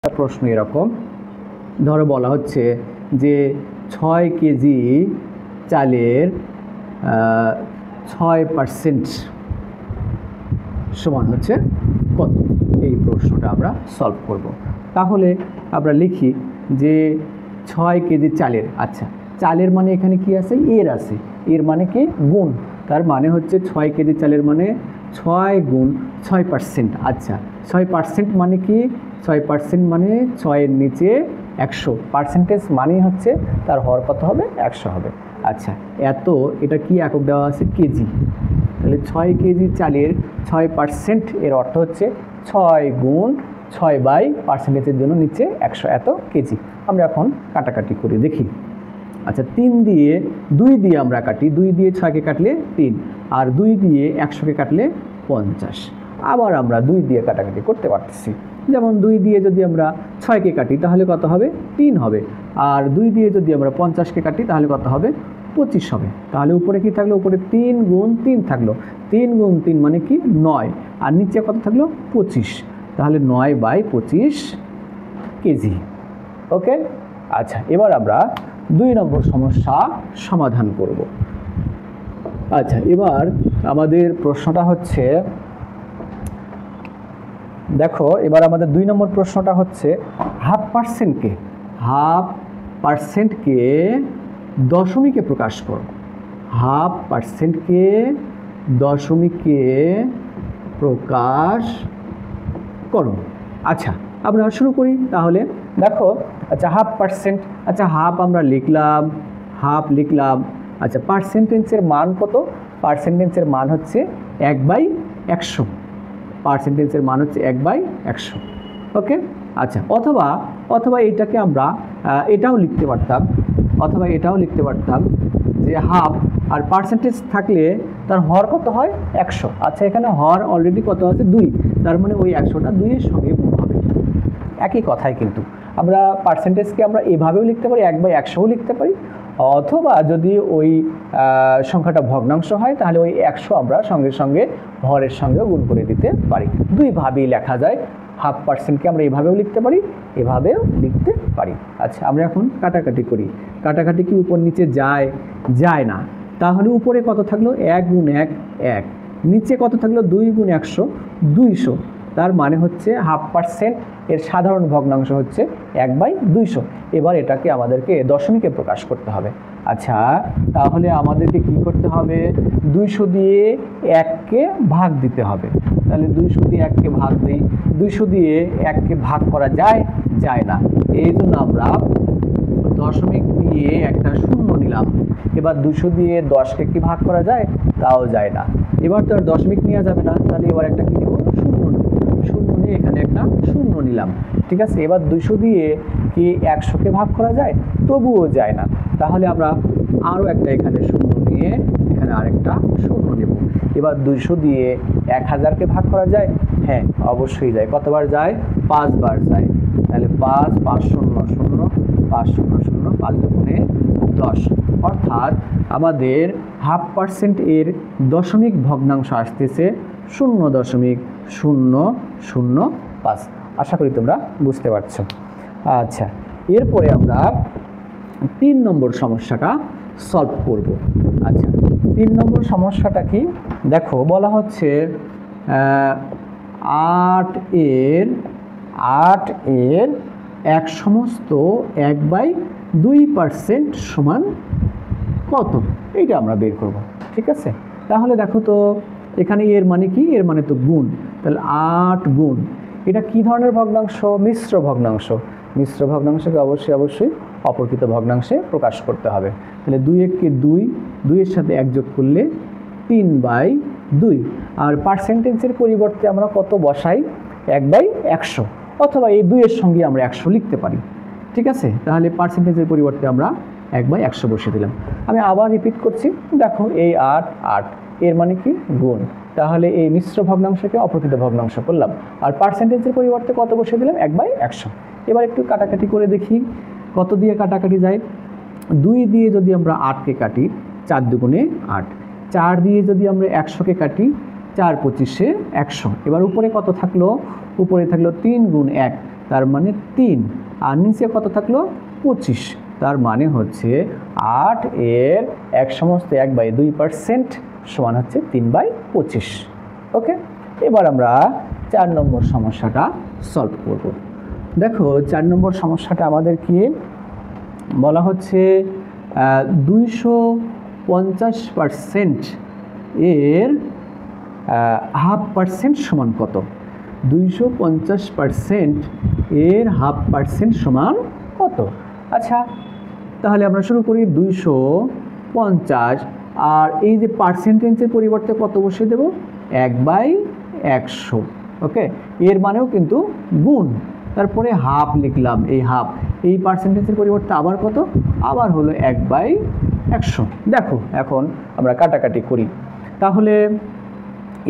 প্রশ্ন এরকম ধরো বলা হচ্ছে যে 6 কেজি চালের 6% সমান হচ্ছে কত। এই প্রশ্নটা আমরা সলভ করব। তাহলে আমরা লিখি যে 6 কেজি চালের, আচ্ছা চালের মানে এখানে কি আছে, এর আছে, এর মানে কি গুণ, তার মানে হচ্ছে 6 কেজি চালের মানে 6 গুণ 6%। আচ্ছা 6% মানে কি, 6% মানে 6-এর নিচে 100, পার্সেন্টেজ মানেই হচ্ছে তার হর কত হবে, 100 হবে। আচ্ছা এত, এটা কি একক দেওয়া আছে, কেজি, তাহলে 6 কেজি চালের 6% এর অর্থ হচ্ছে 6 গুণ 6 / পার্সেন্টেজের জন্য নিচে 100, এত কেজি। আমরা এখন কাটাকাটি করে দেখি। আচ্ছা 3 দিয়ে 2 দিয়ে আমরা কাটি, 2 দিয়ে 6কে কাটলে 3, আর 2 দিয়ে 100কে কাটলে 50। আবার আমরা 2 দিয়ে কাটাকাটি করতে পারতেছি, যেমন 2 দিয়ে যদি আমরা 6কে কাটি তাহলে কত হবে, 3 হবে, আর 2 দিয়ে যদি আমরা 50কে কাটি তাহলে কত হবে, 25 হবে। তাহলে উপরে কি থাকলো, উপরে 3 গুণ 3 থাকলো, 3 গুণ 3 মানে কি 9, আর নিচে কত থাকলো 25, তাহলে 9/25 কেজি। ওকে, আচ্ছা এবার আমরা 2 নম্বর সমস্যা সমাধান করব। আচ্ছা এবার আমাদের প্রশ্নটা হচ্ছে, দেখো এবার আমাদের 2 নম্বর প্রশ্নটা হচ্ছে 1/2%কে দশমিকে প্রকাশ করো। 1/2%কে দশমিকে প্রকাশ করো। আচ্ছা আমরা শুরু করি তাহলে। দেখো আচ্ছা 1/2%, আচ্ছা হাফ আমরা লিখলাম, হাফ লিখলাম। আচ্ছা পার্সেন্টেজের মান কত, পার্সেন্টেজের মান হচ্ছে 1/100, পার্সেন্টেজের মান হচ্ছে 1/100। ওকে, আচ্ছা অথবা এইটাকে আমরা এটাও লিখতে পারতাম, অথবা এটাও লিখতে পারতাম যে হাফ আর পার্সেন্টেজ থাকলে তার হর কত হয়, 100। আচ্ছা এখানে হর অলরেডি কত আছে, 2, তার মানে ওই 100টা 2-এর সঙ্গে গুণ হবে। একই কথাই কিন্তু আমরা পার্সেন্টেজকে আমরা এভাবেও লিখতে পারি, 1/100ও লিখতে পারি, অথবা যদি ওই সংখ্যাটা ভগ্নাংশ হয় তাহলে ওই 100 আমরা সঙ্গে সঙ্গে হরের সঙ্গেও গুণ করে দিতে পারি। দুইভাবেই লেখা যায়। 1/2%কে আমরা এভাবেও লিখতে পারি, এভাবেও লিখতে পারি। আচ্ছা আমরা এখন কাটাকাটি করি। কাটাকাটি কি উপর নিচে যায়, যায় না। তাহলে উপরে কত থাকলো, 1 গুণ 1 1, নিচে কত থাকলো, 2 গুণ 100 200, তার মানে হচ্ছে 1/2% এর সাধারণ ভগ্নাংশ হচ্ছে 1/200। এবার এটাকে আমাদেরকে দশমিকে প্রকাশ করতে হবে। আচ্ছা তাহলে আমাদেরকে কি করতে হবে, 200 দিয়ে 1কে ভাগ দিতে হবে। তাহলে 200 দিয়ে 1কে ভাগ দিই, 200 দিয়ে 1কে ভাগ করা যায়, যায় না, এই জন্য আমরা দশমিক দিয়ে একটা শূন্য নিলাম। এবার 200 দিয়ে 10কে কি ভাগ করা যায়, তাও যায় না। এবার তো আর দশমিক নেওয়া যাবে না, তাহলে এবার একটা কি নেব, শূন্য নেব। শূন্য নিয়ে এখানে একটা শূন্য নিলাম, ঠিক আছে। এবার 200 দিয়ে কি 100কে ভাগ করা যায়, তবুও যায় না। তাহলে আমরা আরও একটা এখানে শূন্য নিয়ে এখানে আরেকটা শূন্য নেব। এবার 200 দিয়ে 1000কে ভাগ করা যায়, হ্যাঁ অবশ্যই যায়। কতবার যায়, 5 বার যায়। তাহলে 5 5 0 0 5 0 0 5 গুণে 10, অর্থাৎ আমাদের 1/2% এর দশমিক ভগ্নাংশ আসতেছে 0.005। আশা করি তোমরা বুঝতে পারছো। আচ্ছা এরপরে আমরা 3 নম্বর সমস্যাটা সলভ করব। আচ্ছা 3 নম্বর সমস্যাটা কি, দেখো বলা হচ্ছে 8 এর 1 সমস্ত 1/2% সমান কত, এইটা আমরা বের করব। ঠিক আছে, তাহলে দেখো তো এখানে এর মানে কি, এর মানে তো গুণ। তাহলে 8 গুণ, এটা কি ধরনের ভগ্নাংশ, মিশ্র ভগ্নাংশ। মিশ্র ভগ্নাংশকে অবশ্যই অপরকৃত ভগ্নাংশে প্রকাশ করতে হবে। তাহলে 2 1কে 2, 2-এর সাথে 1 যোগ করলে 3/2, আর পার্সেন্টেজের পরিবর্তে আমরা কত বসাই, 1/100, অথবা এই 2-এর সঙ্গে আমরা 100 লিখতে পারি। ঠিক আছে, তাহলে পার্সেন্টেজের পরিবর্তে আমরা 1/100 বসিয়ে দিলাম। আমি আবার রিপিট করছি, দেখো এই 8 8, এর মানে কি গুণ। তাহলে এই মিশ্র ভগ্নাংশকে অপ্রকৃত ভগ্নাংশ করলাম, আর পার্সেন্টেজের পরিবর্তে কত বসিয়ে দিলাম, 1/100। এবার একটু কাটাকাটি করে দেখি কত দিয়ে কাটাকাটি যায়। 2 দিয়ে যদি আমরা 8কে কাটি, 4 দুগুণে 8, 4 দিয়ে যদি আমরা 100কে কাটি, 4 25-এ 100। এবার উপরে কত থাকলো, উপরে থাকলো 3 গুণ 1, তার মানে 3, আর নিচে কত থাকলো 25, তার মানে হচ্ছে 8 এর 1/2% সমান হচ্ছে 3/25। ওকে, এবার আমরা 4 নম্বর সমস্যাটা সলভ করব। দেখো 4 নম্বর সমস্যাটা আমাদের কি বলা হচ্ছে, 250% এর 0.5% সমান কত? 250% এর 0.5% সমান কত? আচ্ছা, তাহলে আমরা শুরু করি। 250, আর এই যে পার্সেন্টেজের পরিবর্তে কত বসিয়ে দেব? 1/100। ওকে, এর মানেও কিন্তু গুণ, তারপরে হাফ লিখলাম। এই হাফ, এই পার্সেন্টেজের পরিবর্তে আবার কত? আবার হলো 1/100। দেখো এখন আমরা কাটাকাটি করি। তাহলে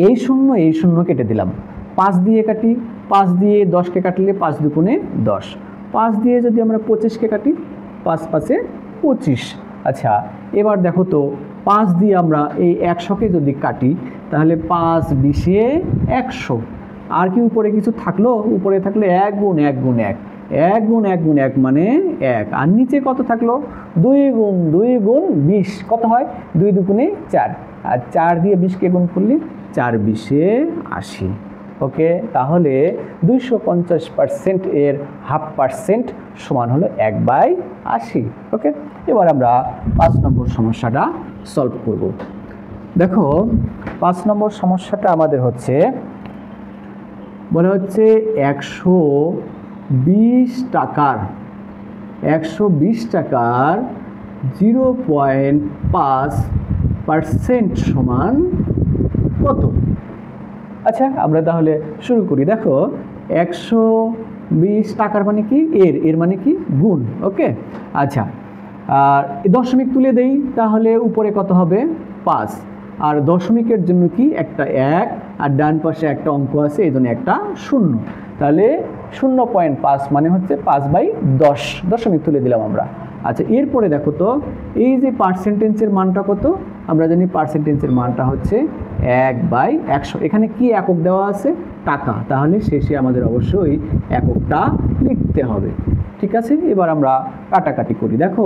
এই শূন্য কেটে দিলাম, 5 দিয়ে কাটি, 5 দিয়ে 10কে কাটলে 5 দুগুণে 10, 5 দিয়ে যদি আমরা 25কে কাটি, 5 5-এ 25। আচ্ছা, এবার দেখো তো 5 দিয়ে আমরা এই 100কে যদি কাটি, তাহলে 5 20-এ 100। আর কি উপরে কিছু থাকলো? উপরে থাকলে 1 গুণ 1 গুণ 1, 1 গুণ 1 গুণ 1 মানে 1। আর নিচে কত থাকলো? 2 গুণ 2 গুণ 20, কত হয়? 2 দুগুণে 4, আর 4 দিয়ে 20কে গুণ করলে 4 20-এ 80। ওকে, তাহলে 250% এর 0.5% সমান হলো 1/80। ওকে, এবার আমরা 5 নম্বর সমস্যাটা সলভ করব। দেখো 5 নম্বর সমস্যাটা আমাদের হচ্ছে, বলা হচ্ছে 120 টাকার 0.5% সমান কত? আচ্ছা, আমরা তাহলে শুরু করি। দেখো 120 টাকার মানে কি? এর মানে কি? গুণ। ওকে, আচ্ছা, আর দশমিক তুলে দেই, তাহলে উপরে কত হবে? 5, আর দশমিকের জন্য কি? একটা 1, আর ডান পাশে একটা অঙ্ক আছে, এই জন্য একটা 0। তাহলে 0.5 মানে হচ্ছে 5/10, দশমিক তুলে দিলাম আমরা। আচ্ছা, এরপরে দেখো তো এই যে পার্সেন্টেজের মানটা কত? আমরা জানি পার্সেন্টেজের মানটা হচ্ছে 1/100। এখানে কি একক দেওয়া আছে? টাকা, তাহলে শেষে আমাদের অবশ্যই এককটা লিখতে হবে। ঠিক আছে, এবার আমরা কাটাকাটি করি। দেখো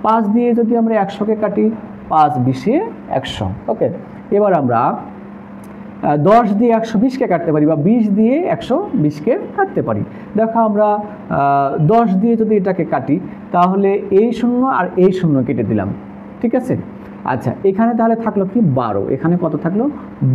5 দিয়ে যদি আমরা 100কে কাটি, 5 20-এ 100। ওকে, এবার আমরা 10 দিয়ে 120কে কাটতে পারি, বা 20 দিয়ে 120কে কাটতে পারি। দেখো আমরা 10 দিয়ে যদি এটাকে কাটি, তাহলে এই 0 আর এই 0 কেটে দিলাম। ঠিক আছে, আচ্ছা, এখানে তাহলে থাকলো কি? 12, এখানে কত থাকলো?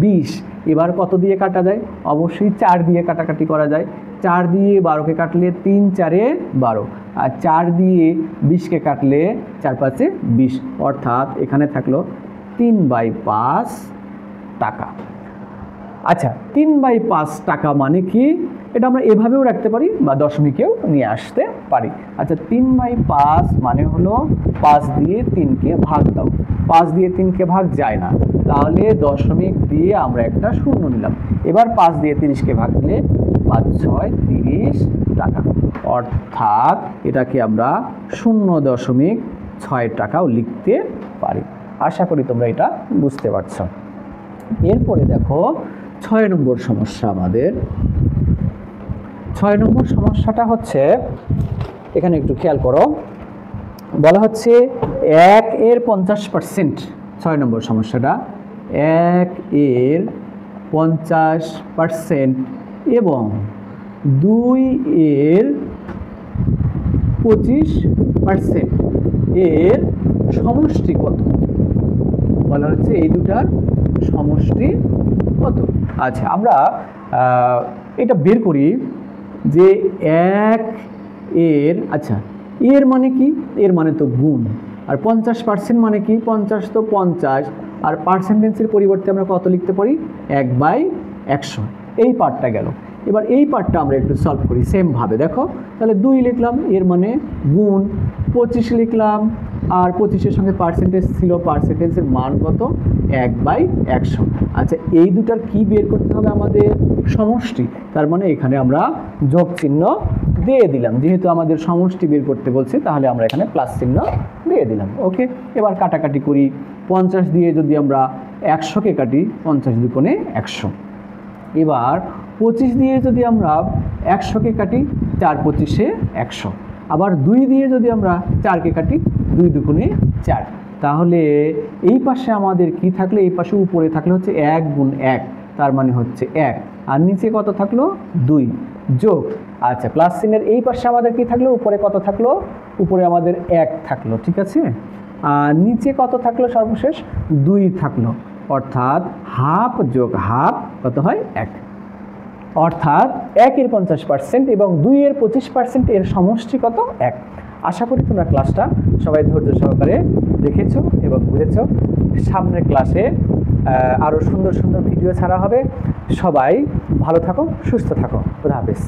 20। এবার কত দিয়ে কাটা যায়? অবশ্যই 4 দিয়ে কাটাকাটি করা যায়। 4 দিয়ে 12কে কাটলে 3 4-এ 12, আর 4 দিয়ে 20কে কাটলে 4 5-এ 20, অর্থাৎ এখানে থাকলো 3/5 টাকা। আচ্ছা, 3/5 টাকা মানে কি? এটা আমরা এভাবেও রাখতে পারি, বা দশমিকেও নিয়ে আসতে পারি। আচ্ছা, 3/5 মানে হলো 5 দিয়ে 3কে ভাগ দাও। 5 দিয়ে 3কে ভাগ যায় না, তাহলে দশমিক দিয়ে আমরা একটা 0 নিলাম। এবার 5 দিয়ে 30কে ভাগ দিলে 5 6 30 টাকা, অর্থাৎ এটাকে আমরা 0.6 টাকাও লিখতে পারি। আশা করি তোমরা এটা বুঝতে পারছো। এরপরে দেখো 6 নম্বর সমস্যা আমাদের। 6 নম্বর সমস্যাটা হচ্ছে, এখানে একটু খেয়াল করো, বলা হচ্ছে 1 এর 50%। 6 নম্বর সমস্যাটা 1 এর 50% এবং 2 এর 25% এর সমষ্টি কত? বলা হচ্ছে এই দুটার সমষ্টি কত? আচ্ছা, আমরা এটা বের করি যে 1 এর, আচ্ছা, এর মানে কি? এর মানে তো গুণ। আর 50% মানে কি? 50 তো 50, আর পার্সেন্টেজের পরিবর্তে আমরা কত লিখতে পারি? 1/100। এই পার্টটা গেল। এবার এই পার্টটা আমরা একটু সলভ করি সেমভাবে। দেখো তাহলে 2 লিখলাম, এর মানে গুণ। 25 লিখলাম, আর 25-এর সঙ্গে পার্সেন্টেজ ছিল, পার্সেন্টেজের মান কত? 1/100। আচ্ছা, এই দুটার কি বের করতে হবে? আমাদের সমষ্টি। তার মানে এখানে আমরা যোগ চিহ্ন দিয়ে দিলাম, যেহেতু আমাদের সমষ্টি বের করতে বলছে, তাহলে আমরা এখানে প্লাস চিহ্ন দিয়ে দিলাম। ওকে, এবার কাটাকাটি করি। 50 দিয়ে যদি আমরা 100কে কাটি, 50 দুগুণে 100। এবার 25 দিয়ে যদি আমরা 100কে কাটি 4 25-এ 100, আবার 2 দিয়ে যদি আমরা 4কে কাটি 2 2 4, তাহলে এই পাশে আমাদের কি থাকলো, এই পাশে উপরে থাকলে হচ্ছে 1 গুণ 1, তার মানে হচ্ছে 1, আর নিচে কত থাকলো 2 যোগ, আচ্ছা প্লাস চিহ্নের এই পাশে আমাদের কি থাকলো, উপরে কত থাকলো, উপরে আমাদের 1 থাকলো, ঠিক আছে, আর নিচে কত থাকলো, সর্বশেষ 2 থাকলো, অর্থাৎ হাফ যোগ হাফ কত হয় 1, অর্থাৎ 1-এর 50% এবং 2-এর 25% এর সমষ্টি কত 1। আশা করি তোমরা ক্লাসটা সবাই ধৈর্য সহকারে দেখেছো এবং বুঝেছো। সামনের ক্লাসে আরও সুন্দর সুন্দর ভিডিও ছাড়া হবে। সবাই ভালো থাকো, সুস্থ থাকো, খোদা হাফেজ।